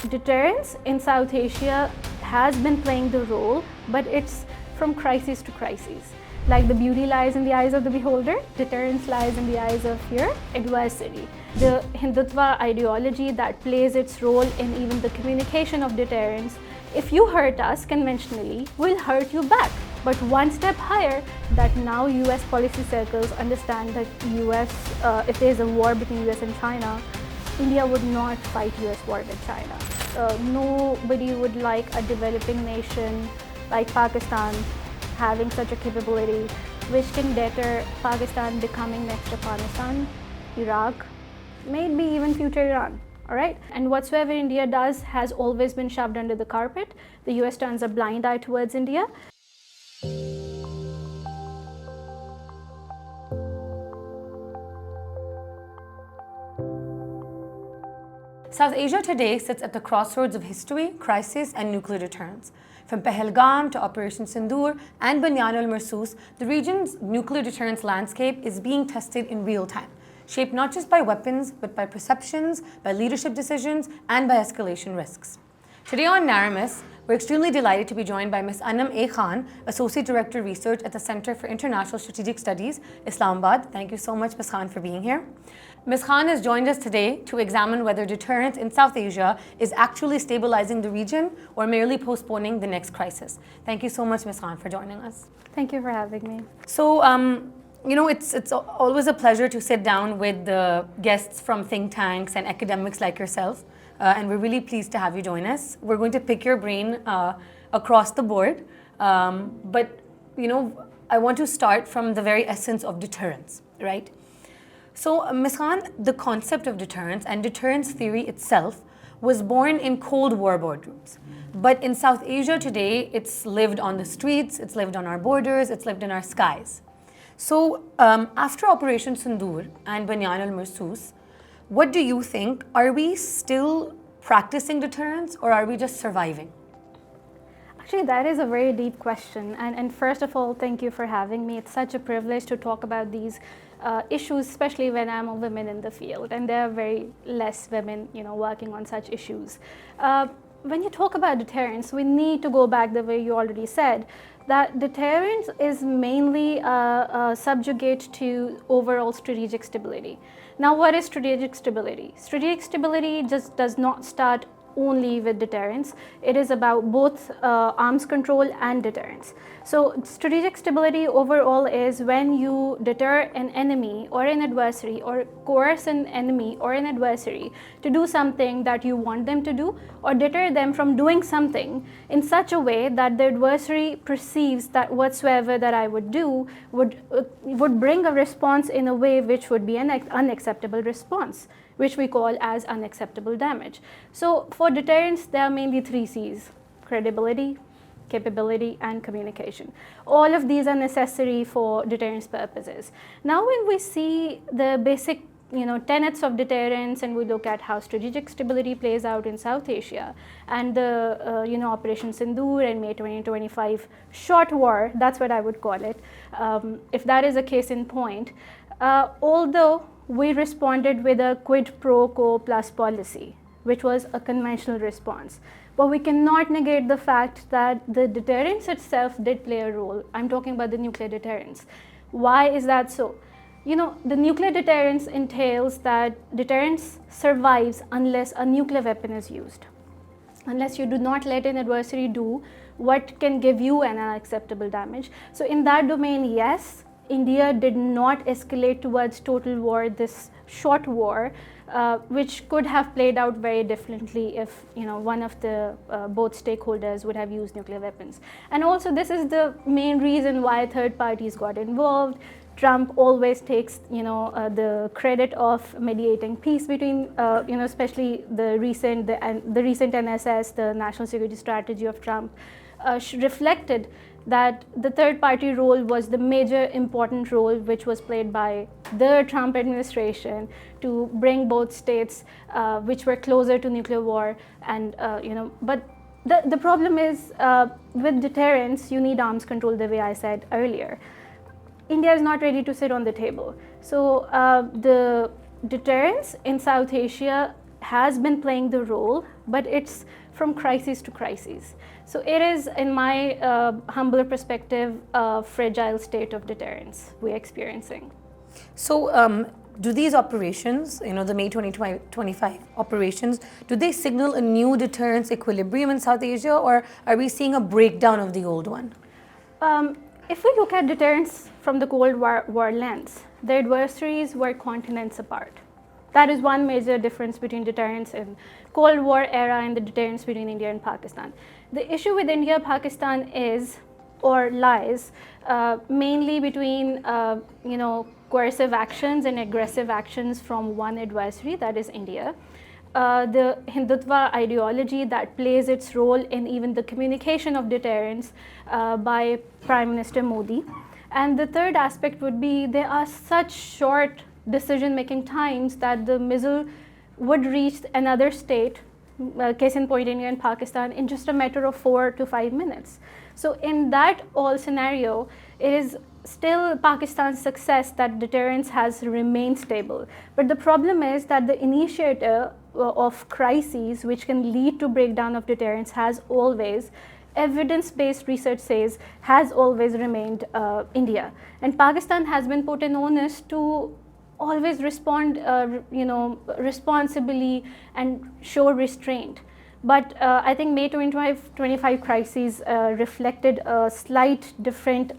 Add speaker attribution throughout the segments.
Speaker 1: deterrence in South Asia has been playing the role, but it's from crisis to crisis. Like the beauty lies in the eyes of the beholder, deterrence lies in the eyes of your adversary. The Hindutva ideology that plays its role in even the communication of deterrence, if you hurt us conventionally, we'll hurt you back. But one step higher, that now US policy circles understand that if there's a war between US and China, India would not fight US war with China. Nobody would like a developing nation like Pakistan having such a capability which can deter Pakistan becoming next Afghanistan, Iraq, maybe even future Iran. All right? And whatsoever India does has always been shoved under the carpet. The US turns a blind eye towards India.
Speaker 2: South Asia today sits at the crossroads of history, crisis, and nuclear deterrence. From Pahalgam to Operation Sindoor and Banyan al-Marsus, the region's nuclear deterrence landscape is being tested in real time, shaped not just by weapons, but by perceptions, by leadership decisions, and by escalation risks. Today on Narramus, we're extremely delighted to be joined by Ms. Anum A, Associate Director Research at the Center for International Strategic Studies, Islamabad. Thank you so much, Ms. Khan, for being here. Ms. Khan has joined us today to examine whether deterrence in South Asia is actually stabilizing the region or merely postponing the next crisis. Thank you so much, Ms. Khan, for joining us.
Speaker 1: Thank you for having me.
Speaker 2: So, it's always a pleasure to sit down with the guests from think tanks and academics like yourself. And we're really pleased to have you join us. We're going to pick your brain across the board. But I want to start from the very essence of deterrence, right? So, Ms. Khan, the concept of deterrence and deterrence theory itself was born in Cold War boardrooms. But in South Asia today, it's lived on the streets, it's lived on our borders, it's lived in our skies. So, after Operation Sindoor and Banyan al-Marsus, what do you think? Are we still practicing deterrence or are we just surviving?
Speaker 1: Actually, that is a very deep question. And first of all, thank you for having me. It's such a privilege to talk about these issues, especially when I'm a woman in the field. And there are very less women, working on such issues. When you talk about deterrence, we need to go back the way you already said, that deterrence is mainly subjugate to overall strategic stability. Now, what is strategic stability? Strategic stability just does not start only with deterrence. It is about both arms control and deterrence. So strategic stability overall is when you deter an enemy or an adversary or coerce an enemy or an adversary to do something that you want them to do, or deter them from doing something in such a way that the adversary perceives that whatsoever that I would do would bring a response in a way which would be an unacceptable response, which we call as unacceptable damage. So for deterrence, there are mainly 3 C's: credibility, capability, and communication. All of these are necessary for deterrence purposes. Now, when we see the basic tenets of deterrence and we look at how strategic stability plays out in South Asia and the Operation Sindoor and May 2025 short war, that's what I would call it, if that is a case in point, although we responded with a quid pro quo plus policy, which was a conventional response. But we cannot negate the fact that the deterrence itself did play a role. I'm talking about the nuclear deterrence. Why is that so? The nuclear deterrence entails that deterrence survives unless a nuclear weapon is used. Unless you do not let an adversary do what can give you an unacceptable damage. So in that domain, yes, India did not escalate towards total war, this short war, which could have played out very differently if one of the both stakeholders would have used nuclear weapons. And also, this is the main reason why third parties got involved. Trump always takes the credit of mediating peace between especially the recent NSS, the National Security Strategy of Trump, reflected that the third party role was the major important role which was played by the Trump administration to bring both states which were closer to nuclear war. And but the problem is with deterrence, you need arms control, the way I said earlier. India is not ready to sit on the table. So the deterrence in South Asia has been playing the role, but it's from crisis to crisis. So it is, in my humbler perspective, a fragile state of deterrence we're experiencing.
Speaker 2: So do these operations, the May 2025 operations, do they signal a new deterrence equilibrium in South Asia, or are we seeing a breakdown of the old one?
Speaker 1: If we look at deterrence from the Cold War lens, the adversaries were continents apart. That is one major difference between deterrence in Cold War era and the deterrence between India and Pakistan. The issue with India-Pakistan is, or lies, mainly between coercive actions and aggressive actions from one adversary, that is India. The Hindutva ideology that plays its role in even the communication of deterrence by Prime Minister Modi. And the third aspect would be there are such short decision-making times that the missile would reach another state, case in point India and Pakistan, in just a matter of 4 to 5 minutes. So in that all scenario, it is still Pakistan's success that deterrence has remained stable. But the problem is that the initiator of crises which can lead to breakdown of deterrence has always, evidence-based research says, has always remained India. And Pakistan has been put in onus to always respond responsibly and show restraint. But I think May 2025 crises reflected a slight different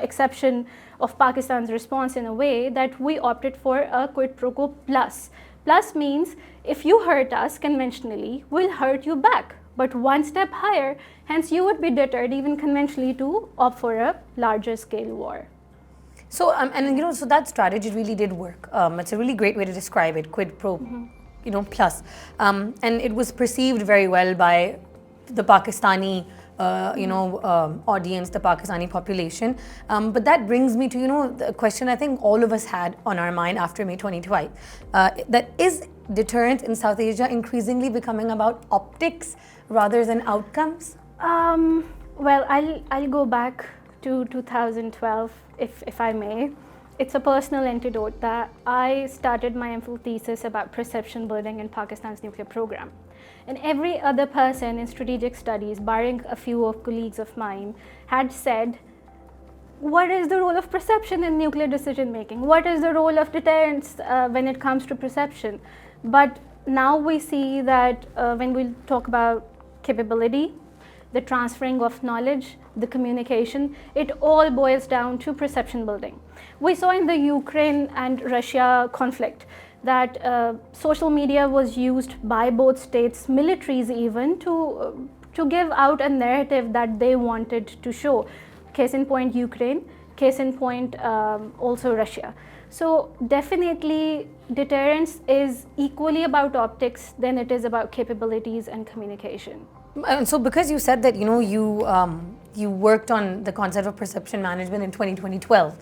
Speaker 1: exception of Pakistan's response in a way that we opted for a quid pro quo plus. Plus means if you hurt us conventionally, we'll hurt you back. But one step higher, hence you would be deterred even conventionally to opt for a larger scale war.
Speaker 2: So so that strategy really did work. It's a really great way to describe it, quid pro, plus, and it was perceived very well by the Pakistani, audience, the Pakistani population. But that brings me to the question I think all of us had on our mind after May 2025. That is deterrence in South Asia increasingly becoming about optics rather than outcomes?
Speaker 1: Well, I'll go back to 2012, if I may. It's a personal anecdote that I started my MPhil thesis about perception building in Pakistan's nuclear program. And every other person in strategic studies, barring a few of colleagues of mine, had said, what is the role of perception in nuclear decision making? What is the role of deterrence when it comes to perception? But now we see that when we talk about capability, the transferring of knowledge, the communication, it all boils down to perception building. We saw in the Ukraine and Russia conflict that social media was used by both states, militaries even, to give out a narrative that they wanted to show. Case in point Ukraine, case in point also Russia. So definitely deterrence is equally about optics than it is about capabilities and communication.
Speaker 2: And so because you said that you worked on the concept of perception management in 2012,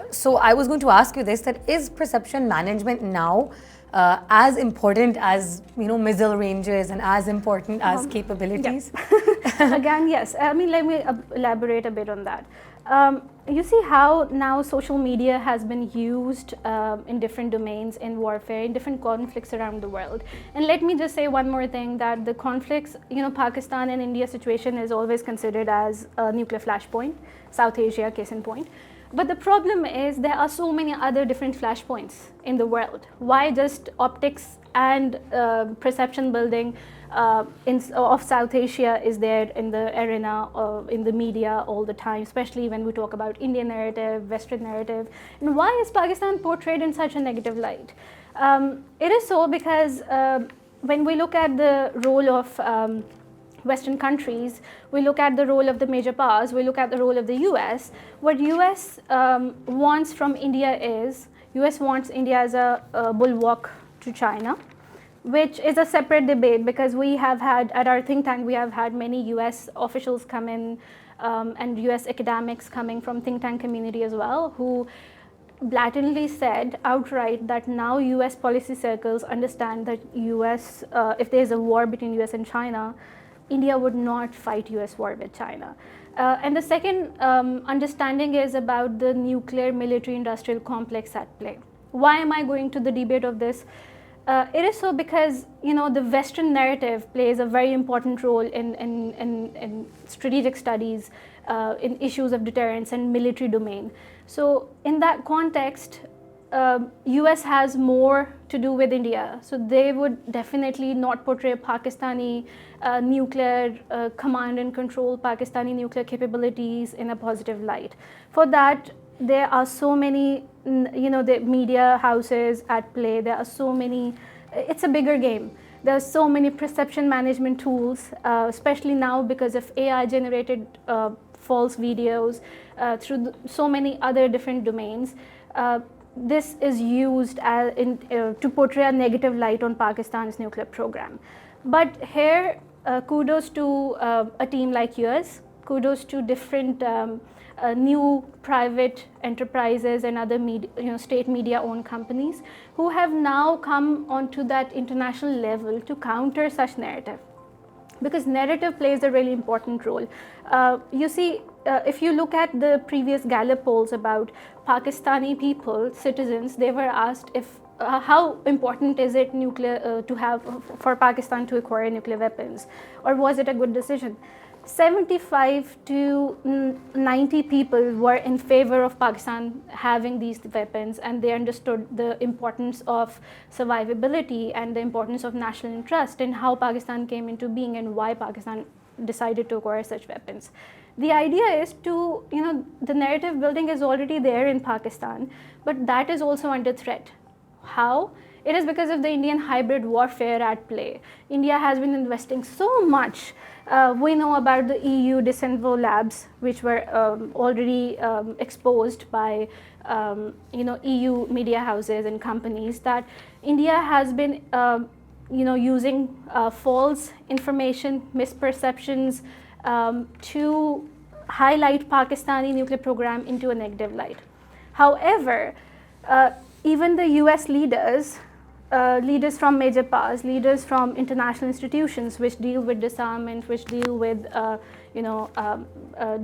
Speaker 2: so I was going to ask you this, that is perception management now as important as missile ranges and as important as capabilities?
Speaker 1: Yeah. Again, yes. I mean, let me elaborate a bit on that. You see how now social media has been used in different domains in warfare, in different conflicts around the world. And let me just say one more thing, that the conflicts, Pakistan and India situation is always considered as a nuclear flashpoint, South Asia case in point. But the problem is there are so many other different flashpoints in the world. Why just optics and perception building of South Asia is there in the arena, in the media all the time, especially when we talk about Indian narrative, Western narrative. And why is Pakistan portrayed in such a negative light? It is so because when we look at the role of Western countries, we look at the role of the major powers, we look at the role of the US. What US wants from India is, US wants India as a bulwark to China, which is a separate debate because we have had, at our think tank, we have had many US officials come in and US academics coming from think tank community as well, who blatantly said outright that now US policy circles understand that US, if there's a war between US and China, India would not fight US war with China. And the second understanding is about the nuclear military industrial complex at play. Why am I going to the debate of this? It is so because the Western narrative plays a very important role in strategic studies, in issues of deterrence and military domain. So in that context, US has more to do with India. So they would definitely not portray Pakistani nuclear command and control, Pakistani nuclear capabilities in a positive light. For that, there are so many, the media houses at play. There are so many, it's a bigger game. There are so many perception management tools, especially now because of AI generated false videos through so many other different domains. This is used to portray a negative light on Pakistan's nuclear program. But here, kudos to a team like yours, kudos to different new private enterprises and other state media-owned companies who have now come onto that international level to counter such narrative. Because narrative plays a really important role. You see, if you look at the previous Gallup polls about Pakistani people, citizens, they were asked if how important is it to have for Pakistan to acquire nuclear weapons, or was it a good decision? 75 to 90 people were in favor of Pakistan having these weapons, and they understood the importance of survivability and the importance of national interest in how Pakistan came into being and why Pakistan decided to acquire such weapons. The idea is to, the narrative building is already there in Pakistan, but that is also under threat. How? It is because of the Indian hybrid warfare at play. India has been investing so much. We know about the EU Disinfo labs, which were already exposed by EU media houses and companies, that India has been using false information, misperceptions to highlight Pakistani nuclear program into a negative light. However, even the US leaders, leaders from major powers, leaders from international institutions which deal with disarmament, which deal with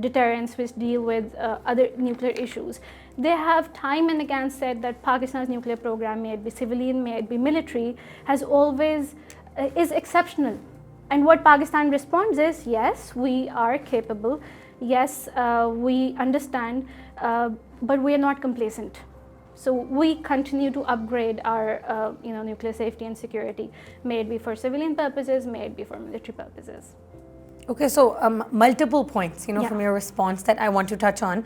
Speaker 1: deterrence, which deal with other nuclear issues, they have time and again said that Pakistan's nuclear program, may it be civilian, may it be military, has always is exceptional. And what Pakistan responds is, yes, we are capable, yes, we understand, but we are not complacent. So we continue to upgrade our nuclear safety and security, may it be for civilian purposes, may it be for military purposes.
Speaker 2: Okay, so multiple points, from your response that I want to touch on.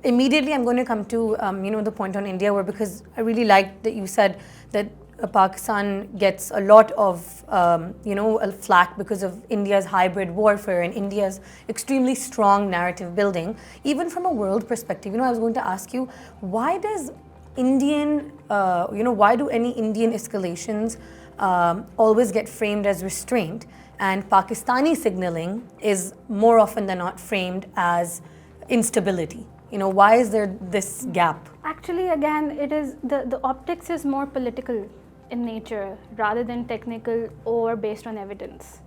Speaker 2: Immediately, I'm going to come to, the point on India, because I really liked that you said that Pakistan gets a lot of, flack because of India's hybrid warfare and India's extremely strong narrative building. Even from a world perspective, I was going to ask you, why does why do any Indian escalations always get framed as restraint, and Pakistani signaling is more often than not framed as instability? Why is there this gap?
Speaker 1: Actually, again, it is the optics is more political in nature rather than technical or based on evidence.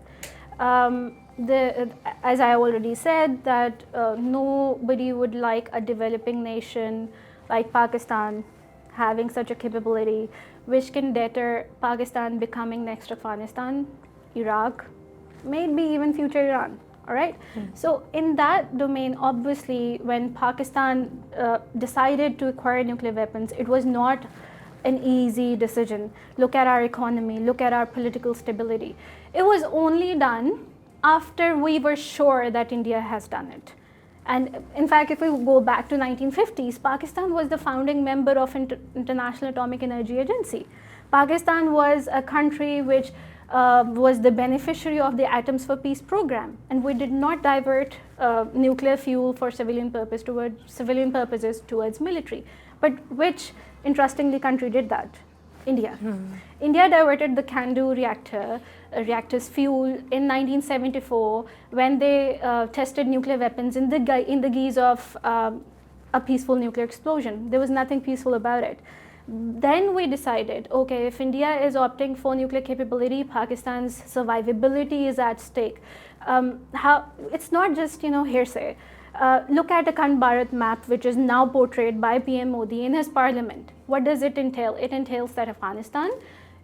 Speaker 1: As I already said, that nobody would like a developing nation like Pakistan having such a capability which can deter Pakistan becoming next Afghanistan, Iraq, maybe even future Iran. All right. So in that domain, obviously, when Pakistan decided to acquire nuclear weapons, it was not an easy decision. Look at our economy, look at our political stability. It was only done after we were sure that India has done it. And in fact, if we go back to 1950s, Pakistan was the founding member of International Atomic Energy Agency. Pakistan was a country which was the beneficiary of the Atoms for Peace program, and we did not divert nuclear fuel for civilian purposes towards military. But which, interestingly, country did that? India. India diverted the Candu reactor's fuel in 1974 when they tested nuclear weapons in the guise of a peaceful nuclear explosion. There was nothing peaceful about it. Then we decided, okay, if India is opting for nuclear capability, Pakistan's survivability is at stake. It's not just hearsay. Look at the Akhand Bharat map, which is now portrayed by PM Modi in his parliament. What does it entail? It entails that Afghanistan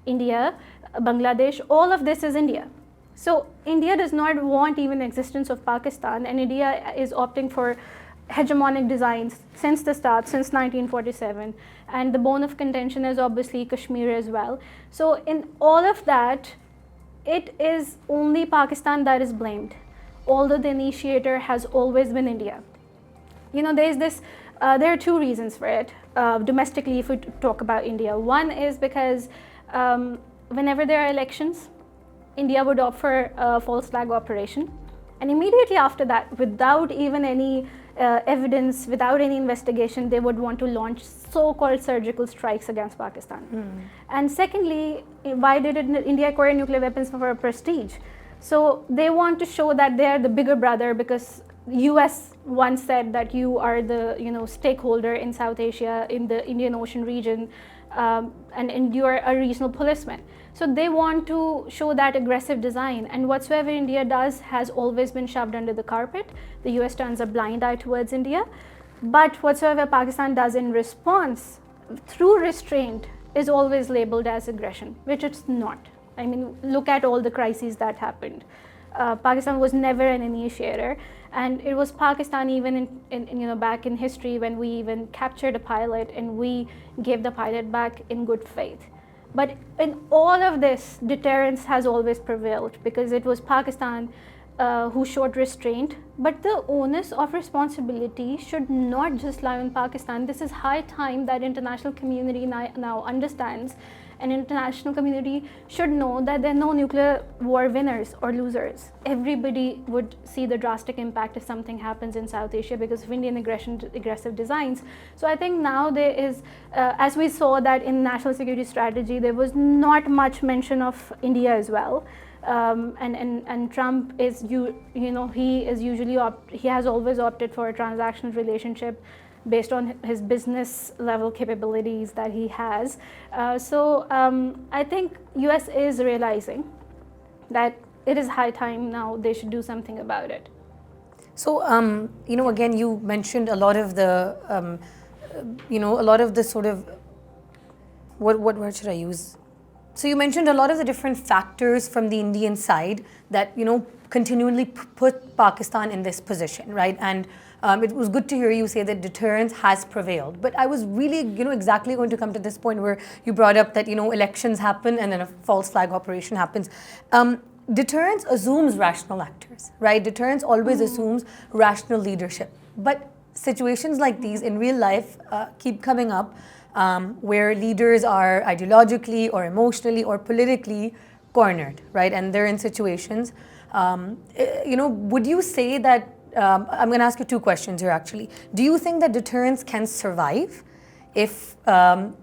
Speaker 1: India, Bangladesh, all of this is India. So India does not want even existence of Pakistan, and India is opting for hegemonic designs since the start, since 1947, and the bone of contention is obviously Kashmir as well. So in all of that, it is only Pakistan that is blamed, although the initiator has always been India. There are two reasons for it domestically if we talk about India. One is because whenever there are elections, India would opt for a false flag operation, and immediately after that, without even any evidence, without any investigation, they would want to launch so-called surgical strikes against Pakistan. And secondly, why did India acquire nuclear weapons for prestige? So they want to show that they are the bigger brother, because US once said that you are the stakeholder in South Asia, in the Indian Ocean region, and you are a regional policeman. So they want to show that aggressive design, and whatsoever India does has always been shoved under the carpet. The US turns a blind eye towards India, but whatsoever Pakistan does in response through restraint is always labeled as aggression, which it's not. I mean, look at all the crises that happened. Pakistan was never an initiator, and it was Pakistan even in back in history when we even captured a pilot and we gave the pilot back in good faith. But in all of this, deterrence has always prevailed, because it was Pakistan who showed restraint. But the onus of responsibility should not just lie on Pakistan. This is high time that international community now understands, and international community should know that there are no nuclear war winners or losers. Everybody would see the drastic impact if something happens in South Asia because of Indian aggressive designs. So I think now there is, as we saw that in national security strategy, there was not much mention of India as well. And Trump is, he has always opted for a transactional relationship based on his business level capabilities that he has. I think US is realizing that it is high time now they should do something about it.
Speaker 2: So, again, you mentioned a lot of the, sort of, what word should I use? So you mentioned a lot of the different factors from the Indian side that, continually put Pakistan in this position, right? And it was good to hear you say that deterrence has prevailed. But I was really, exactly going to come to this point where you brought up that, elections happen and then a false flag operation happens. Deterrence assumes rational actors, right? Deterrence always assumes rational leadership. But situations like these in real life keep coming up where leaders are ideologically or emotionally or politically cornered, right? And they're in situations. Would you say that, I'm going to ask you two questions here actually. Do you think that deterrence can survive if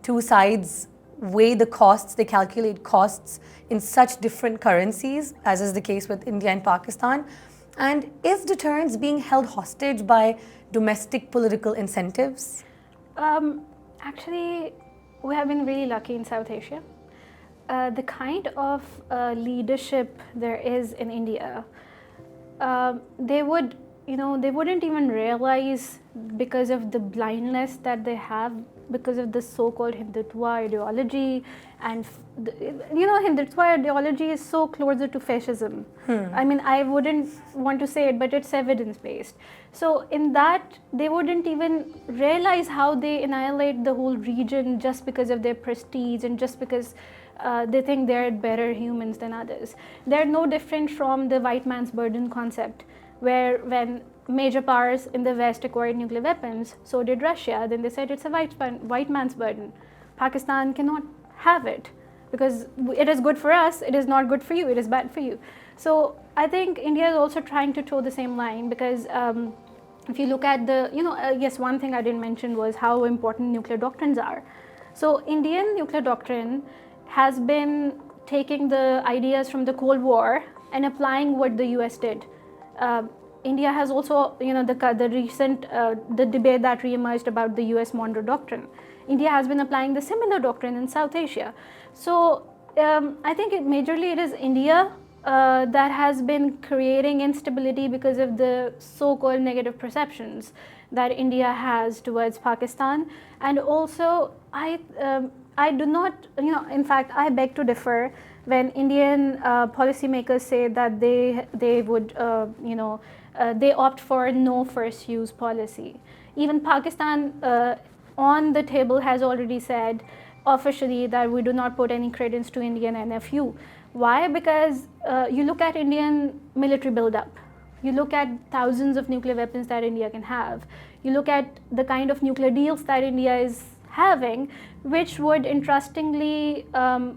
Speaker 2: two sides weigh the costs, they calculate costs in such different currencies, as is the case with India and Pakistan? And is deterrence being held hostage by domestic political incentives?
Speaker 1: Actually, we have been really lucky in South Asia. The kind of leadership there is in India, they wouldn't even realize, because of the blindness that they have, because of the so-called Hindutva ideology, and Hindutva ideology is so closer to fascism. I mean, I wouldn't want to say it, but it's evidence-based. So in that, they wouldn't even realize how they annihilate the whole region just because of their prestige and just because they think they're better humans than others. They're no different from the white man's burden concept, where when major powers in the West acquired nuclear weapons, so did Russia. Then they said it's a white man's burden. Pakistan cannot have it because it is good for us, it is not good for you, it is bad for you. So I think India is also trying to toe the same line, because if you look at the, yes, one thing I didn't mention was how important nuclear doctrines are. So Indian nuclear doctrine has been taking the ideas from the Cold War and applying what the US did. India has also, the recent the debate that re-emerged about the US Monroe Doctrine. India has been applying the similar doctrine in South Asia. So I think majorly it is India that has been creating instability because of the so-called negative perceptions that India has towards Pakistan. And also, I do not, in fact, I beg to differ when Indian policymakers say that they would, they opt for no first use policy. Even Pakistan on the table has already said officially that we do not put any credence to Indian NFU. Why? Because you look at Indian military buildup. You look at thousands of nuclear weapons that India can have. You look at the kind of nuclear deals that India is having, which would interestingly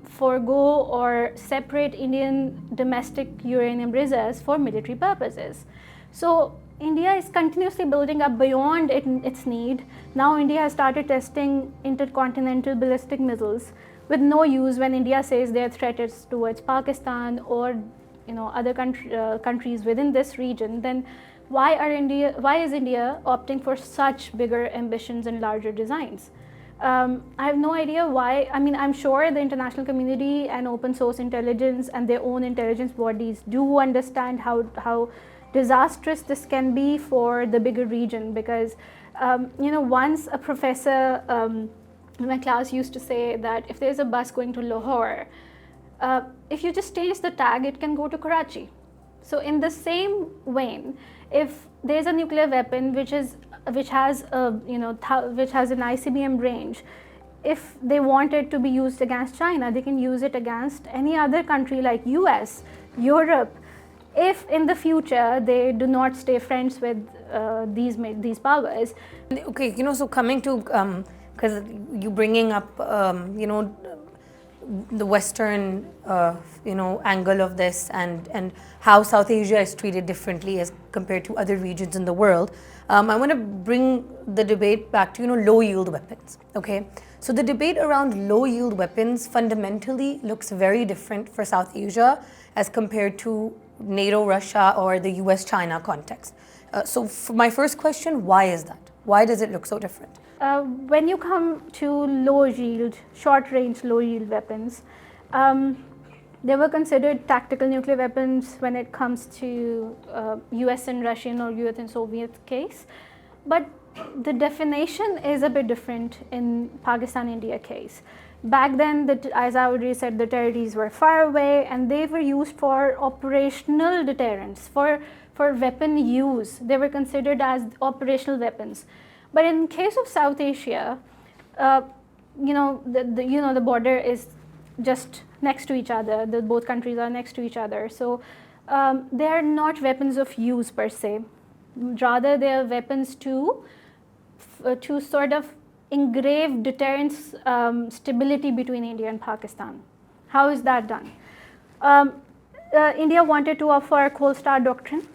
Speaker 1: forego or separate Indian domestic uranium reserves for military purposes. So India is continuously building up beyond its need. Now India has started testing intercontinental ballistic missiles with no use when India says their threat is towards Pakistan or other countries within this region. Then why is India opting for such bigger ambitions and larger designs? I have no idea why. I mean, I'm sure the international community and open source intelligence and their own intelligence bodies do understand how disastrous this can be for the bigger region, because once a professor in my class used to say that if there's a bus going to Lahore, if you just change the tag, it can go to Karachi. So in the same vein, if there's a nuclear weapon which has an ICBM range, if they want it to be used against China, they can use it against any other country like US, Europe, if in the future they do not stay friends with these powers.
Speaker 2: Okay, so coming to, because you bringing up, the Western, angle of this and how South Asia is treated differently as compared to other regions in the world. I want to bring the debate back to, low yield weapons. Okay, so the debate around low yield weapons fundamentally looks very different for South Asia as compared to NATO, Russia, or the US-China context. So for my first question, why is that? Why does it look so different?
Speaker 1: When you come to low yield, short range low yield weapons, they were considered tactical nuclear weapons when it comes to US and Russian or US and Soviet case. But the definition is a bit different in Pakistan-India case. Back then, as I already said, the territories were far away and they were used for operational deterrence, for weapon use. They were considered as operational weapons. But in case of South Asia, the border is just next to each other. Both countries are next to each other. So they are not weapons of use per se. Rather, they are weapons to sort of engrave deterrence stability between India and Pakistan. How is that done? India wanted to offer a cold start doctrine.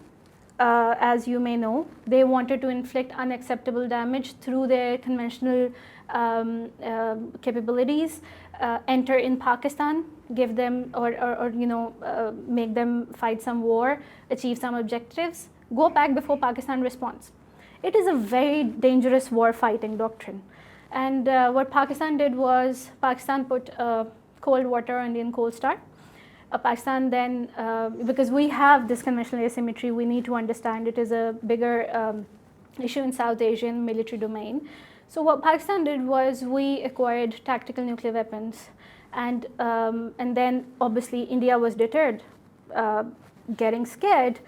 Speaker 1: As you may know, they wanted to inflict unacceptable damage through their conventional capabilities, enter in Pakistan, give them make them fight some war, achieve some objectives, go back before Pakistan responds. It is a very dangerous war fighting doctrine. And what Pakistan did was Pakistan put cold water on Indian cold start. Pakistan then, because we have this conventional asymmetry, we need to understand it is a bigger issue in South Asian military domain. So what Pakistan did was we acquired tactical nuclear weapons, and then obviously India was deterred, getting scared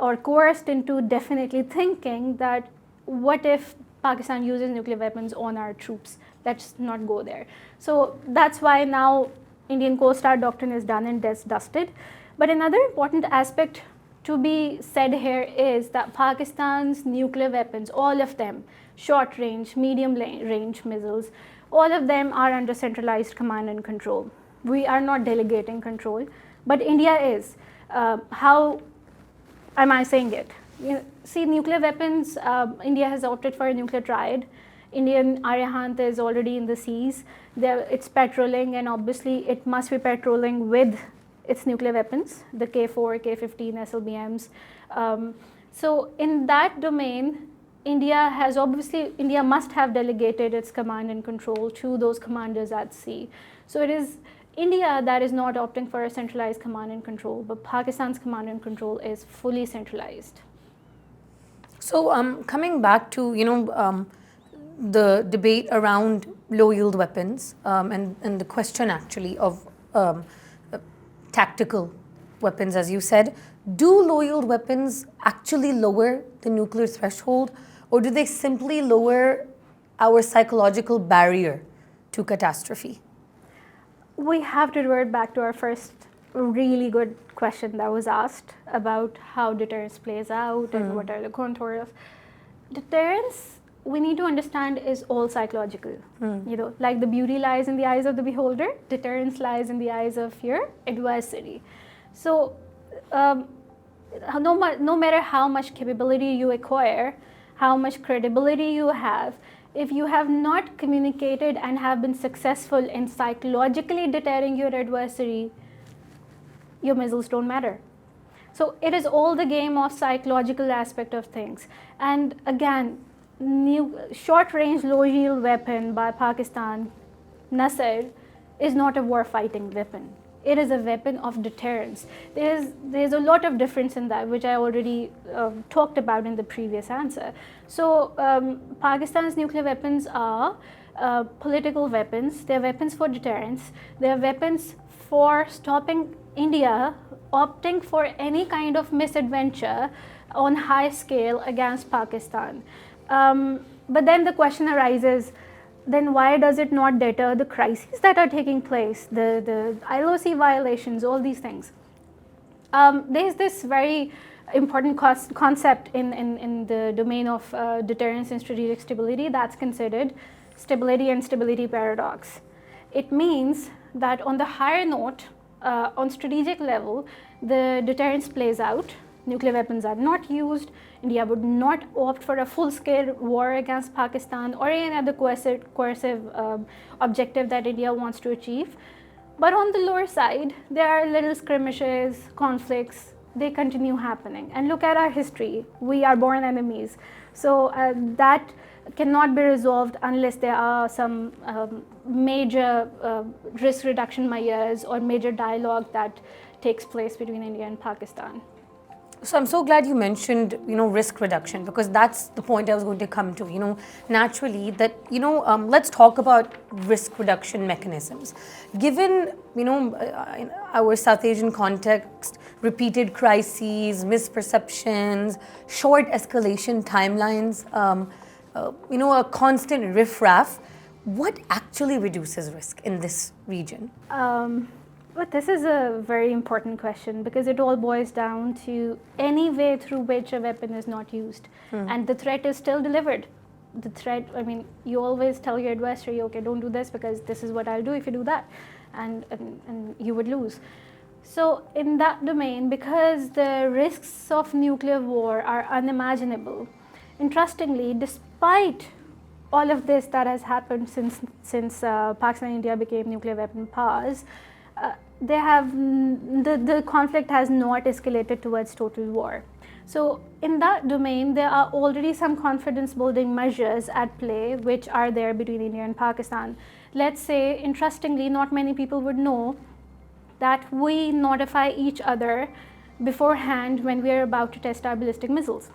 Speaker 1: or coerced into definitely thinking that what if Pakistan uses nuclear weapons on our troops? Let's not go there. So that's why now Indian Coast Guard doctrine is done and dusted. But another important aspect to be said here is that Pakistan's nuclear weapons, all of them, short range, medium range missiles, all of them are under centralized command and control. We are not delegating control, but India is. How am I saying it? See, nuclear weapons, India has opted for a nuclear triad. Indian Arihant is already in the seas. It's patrolling, and obviously it must be patrolling with its nuclear weapons, the K4, K15, SLBMs. So in that domain, India must have delegated its command and control to those commanders at sea. So it is India that is not opting for a centralized command and control, but Pakistan's command and control is fully centralized.
Speaker 2: So coming back to the debate around low-yield weapons and the question actually of tactical weapons, as you said. Do low-yield weapons actually lower the nuclear threshold, or do they simply lower our psychological barrier to catastrophe?
Speaker 1: We have to revert back to our first really good question that was asked about how deterrence plays out and what are the contours. Deterrence, we need to understand, is all psychological. Like the beauty lies in the eyes of the beholder, deterrence lies in the eyes of your adversary. So no matter how much capability you acquire, how much credibility you have, if you have not communicated and have been successful in psychologically deterring your adversary, your missiles don't matter. So it is all the game of psychological aspect of things. And again, short-range low-yield weapon by Pakistan, Nasr, is not a war-fighting weapon. It is a weapon of deterrence. There's a lot of difference in that, which I already talked about in the previous answer. So Pakistan's nuclear weapons are political weapons. They're weapons for deterrence. They're weapons for stopping India opting for any kind of misadventure on high scale against Pakistan. But then the question arises, then why does it not deter the crises that are taking place, the ILOC violations, all these things? There's this very important concept in the domain of deterrence and strategic stability that's considered stability and stability paradox. It means that on the higher note, on strategic level, the deterrence plays out. Nuclear weapons are not used. India would not opt for a full-scale war against Pakistan or any other coercive objective that India wants to achieve. But on the lower side, there are little skirmishes, conflicts. They continue happening. And look at our history. We are born enemies. So that cannot be resolved unless there are some major risk reduction measures or major dialogue that takes place between India and Pakistan.
Speaker 2: So I'm so glad you mentioned, risk reduction, because that's the point I was going to come to. Naturally that, let's talk about risk reduction mechanisms. Given, in our South Asian context, repeated crises, misperceptions, short escalation timelines, a constant riffraff, what actually reduces risk in this region?
Speaker 1: But this is a very important question because it all boils down to any way through which a weapon is not used and the threat is still delivered. The threat, you always tell your adversary, okay, don't do this because this is what I'll do if you do that, and you would lose. So in that domain, because the risks of nuclear war are unimaginable, interestingly, despite all of this that has happened since Pakistan and India became nuclear weapon powers, the conflict has not escalated towards total war. So in that domain, there are already some confidence building measures at play which are there between India and Pakistan. Let's say, interestingly, not many people would know that we notify each other beforehand when we are about to test our ballistic missiles,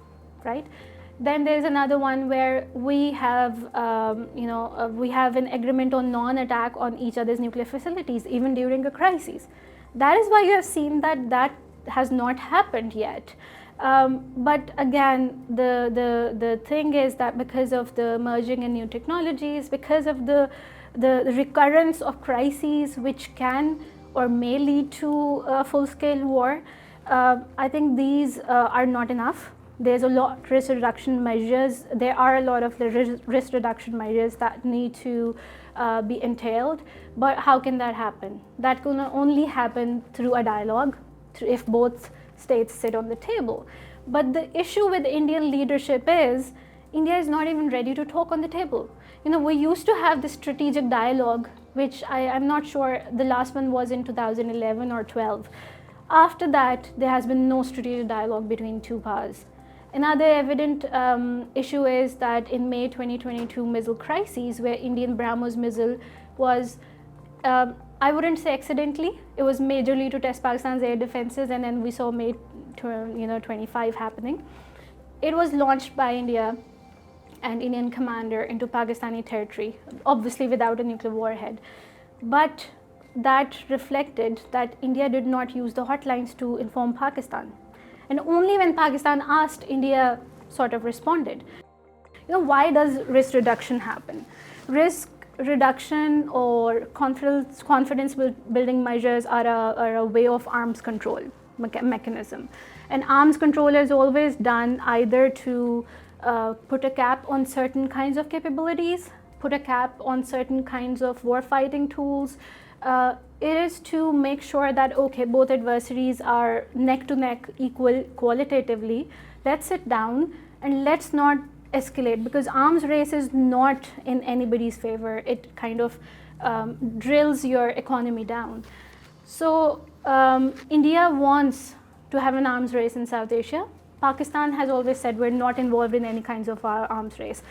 Speaker 1: right? Then there's another one where we have, we have an agreement on non-attack on each other's nuclear facilities, even during a crisis. That is why you have seen that has not happened yet. But again, the thing is that because of the merging in new technologies, because of the recurrence of crises which can or may lead to a full-scale war, I think these are not enough. There's a lot of risk reduction measures. There are a lot of the risk reduction measures that need to be entailed. But how can that happen? That can only happen through a dialogue, if both states sit on the table. But the issue with Indian leadership is India is not even ready to talk on the table. We used to have this strategic dialogue, which I'm not sure the last one was in 2011 or 12. After that, there has been no strategic dialogue between two powers. Another evident issue is that in May 2022 missile crisis, where Indian BrahMos missile was, I wouldn't say accidentally, it was majorly to test Pakistan's air defenses, and then we saw May 25 happening. It was launched by India and Indian commander into Pakistani territory, obviously without a nuclear warhead. But that reflected that India did not use the hotlines to inform Pakistan. And only when Pakistan asked, India sort of responded. Why does risk reduction happen? Risk reduction or confidence building measures are a way of arms control mechanism. And arms control is always done either to put a cap on certain kinds of capabilities, put a cap on certain kinds of war fighting tools. It is to make sure that, okay, both adversaries are neck to neck equal qualitatively. Let's sit down and let's not escalate, because arms race is not in anybody's favor. It kind of drills your economy down. So India wants to have an arms race in South Asia. Pakistan has always said we're not involved in any kinds of arms race.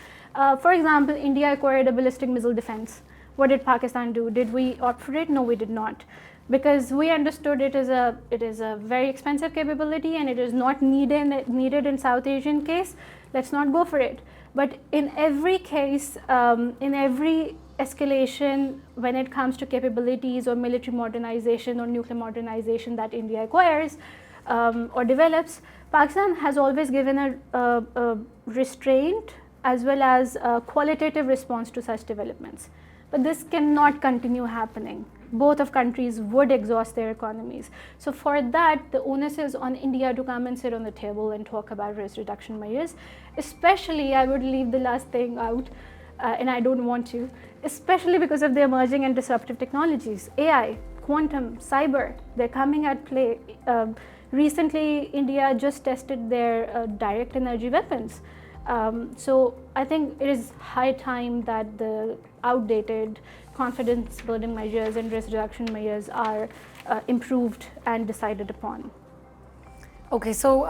Speaker 1: For example, India acquired a ballistic missile defense. What did Pakistan do? Did we opt for it? No, we did not, because we understood it is a very expensive capability and it is not needed in South Asian case. Let's not go for it. But in every case, in every escalation when it comes to capabilities or military modernization or nuclear modernization that India acquires or develops, Pakistan has always given a restraint as well as a qualitative response to such developments. But this cannot continue happening. Both of countries would exhaust their economies. So for that, the onus is on India to come and sit on the table and talk about risk reduction measures. Especially, I would leave the last thing out, and I don't want to, especially because of the emerging and disruptive technologies. AI, quantum, cyber, they're coming at play. Recently, India just tested their direct energy weapons. So I think it is high time that the outdated confidence building measures and risk reduction measures are improved and decided upon.
Speaker 2: Okay, so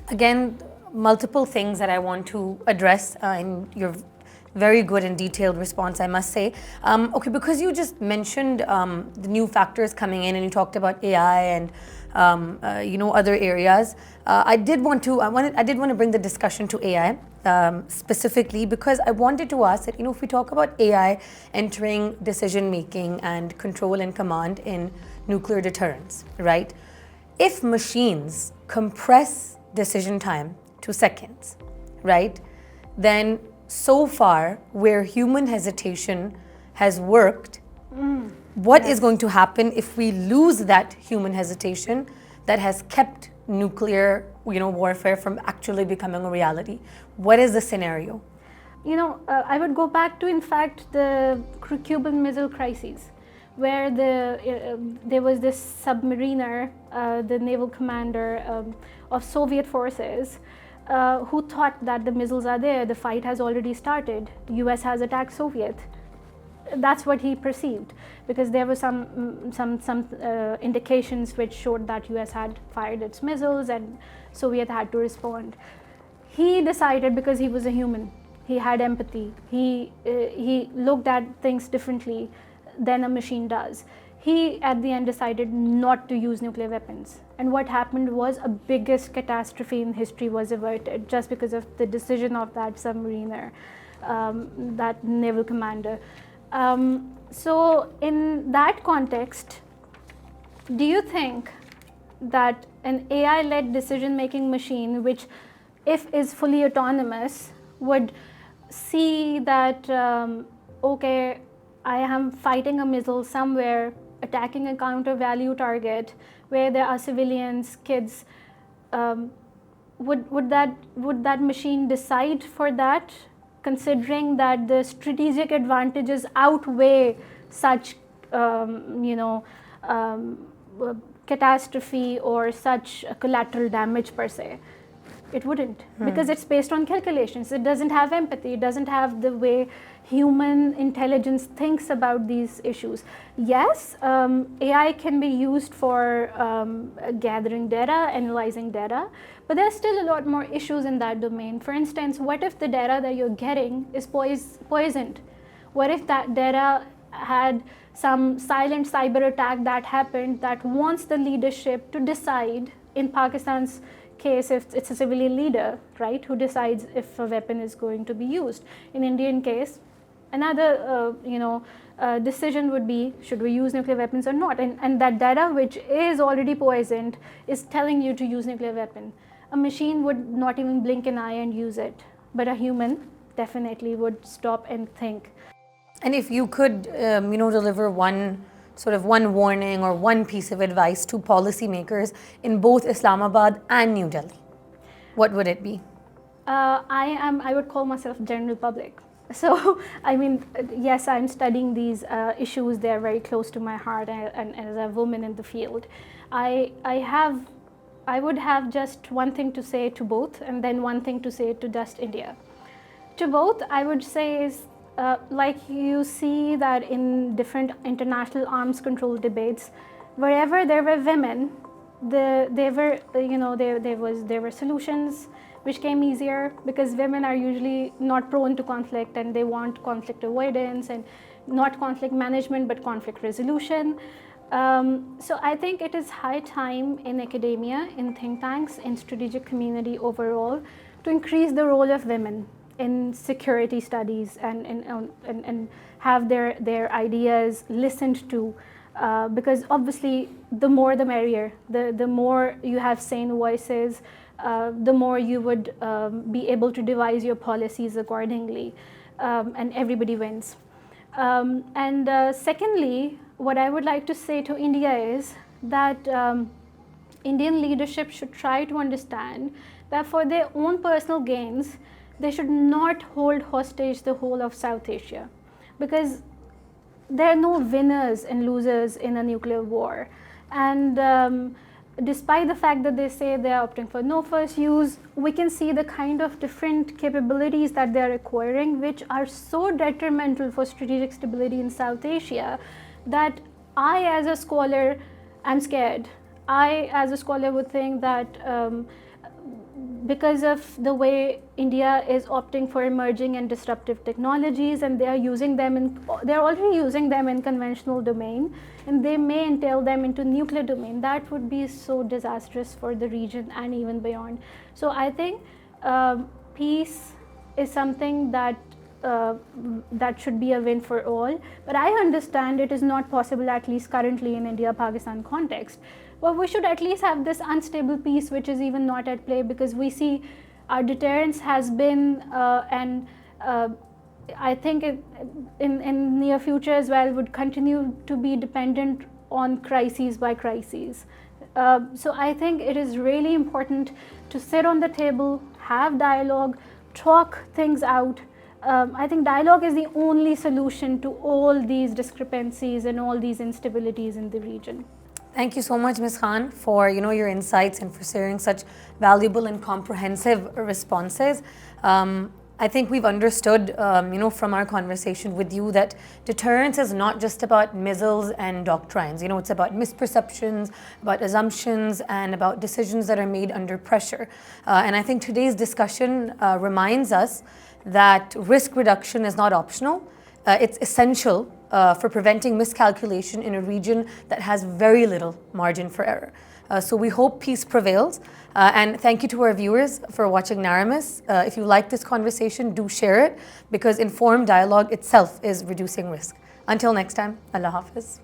Speaker 2: again, multiple things that I want to address in your very good and detailed response, I must say. Okay, because you just mentioned the new factors coming in and you talked about AI and other areas. I did want to bring the discussion to AI specifically because I wanted to ask that, if we talk about AI entering decision making and control and command in nuclear deterrence, right? If machines compress decision time to seconds, right, then so far where human hesitation has worked, what is going to happen if we lose that human hesitation that has kept nuclear warfare from actually becoming a reality? What is the scenario?
Speaker 1: I would go back to, in fact, the Cuban Missile Crises, where there was this submariner, the naval commander of Soviet forces, who thought that the missiles are there, the fight has already started, US has attacked Soviet. That's what he perceived, because there were some indications which showed that US had fired its missiles and Soviet had to respond. He decided, because he was a human, he had empathy, he looked at things differently than a machine does. He at the end decided not to use nuclear weapons, and what happened was a biggest catastrophe in history was averted just because of the decision of that submariner, that naval commander. So in that context, do you think that an AI-led decision-making machine, which if is fully autonomous, would see that, okay, I am fighting a missile somewhere, attacking a counter-value target where there are civilians, kids, would that machine decide for that, considering that the strategic advantages outweigh such catastrophe or such collateral damage per se? It wouldn't, because it's based on calculations. It doesn't have empathy. It doesn't have the way human intelligence thinks about these issues. Yes, AI can be used for gathering data, analyzing data, but there's still a lot more issues in that domain. For instance, what if the data that you're getting is poisoned? What if that data had some silent cyber attack that happened that wants the leadership to decide, in Pakistan's case, if it's a civilian leader, right, who decides if a weapon is going to be used. In Indian case, another decision would be, should we use nuclear weapons or not? And that data, which is already poisoned, is telling you to use nuclear weapon. A machine would not even blink an eye and use it, but a human definitely would stop and think.
Speaker 2: And if you could, deliver one warning or one piece of advice to policymakers in both Islamabad and New Delhi, what would it be?
Speaker 1: I would call myself general public. So, I mean, yes, I'm studying these issues. They're very close to my heart, and as a woman in the field, I would have just one thing to say to both, and then one thing to say to just India. To both, I would say is, like you see that in different international arms control debates, wherever there were women, there were solutions which came easier, because women are usually not prone to conflict and they want conflict avoidance and not conflict management but conflict resolution. So I think it is high time in academia, in think tanks, in strategic community overall, to increase the role of women in security studies and have their ideas listened to, because obviously the more the merrier. The more you have sane voices, the more you would be able to devise your policies accordingly, and everybody wins. Secondly, what I would like to say to India is that Indian leadership should try to understand that for their own personal gains, they should not hold hostage the whole of South Asia, because there are no winners and losers in a nuclear war. And despite the fact that they say they are opting for no first use, we can see the kind of different capabilities that they are acquiring, which are so detrimental for strategic stability in South Asia, that I, as a scholar, am scared. I, as a scholar, would think that because of the way India is opting for emerging and disruptive technologies, and they are using them they're already using them in conventional domain, and they may entail them into nuclear domain, that would be so disastrous for the region and even beyond. So I think peace is something that should be a win for all. But I understand it is not possible, at least currently in India-Pakistan context. But we should at least have this unstable peace, which is even not at play, because we see our deterrence has been, and I think in near future as well, would continue to be dependent on crises by crises. So I think it is really important to sit on the table, have dialogue, talk things out. I think dialogue is the only solution to all these discrepancies and all these instabilities in the region.
Speaker 2: Thank you so much, Ms. Khan, for your insights and for sharing such valuable and comprehensive responses. I think we've understood, from our conversation with you, that deterrence is not just about missiles and doctrines. It's about misperceptions, about assumptions, and about decisions that are made under pressure. And I think today's discussion reminds us that risk reduction is not optional. It's essential for preventing miscalculation in a region that has very little margin for error. So we hope peace prevails. And thank you to our viewers for watching Narramus. If you like this conversation, do share it, because informed dialogue itself is reducing risk. Until next time, Allah Hafiz.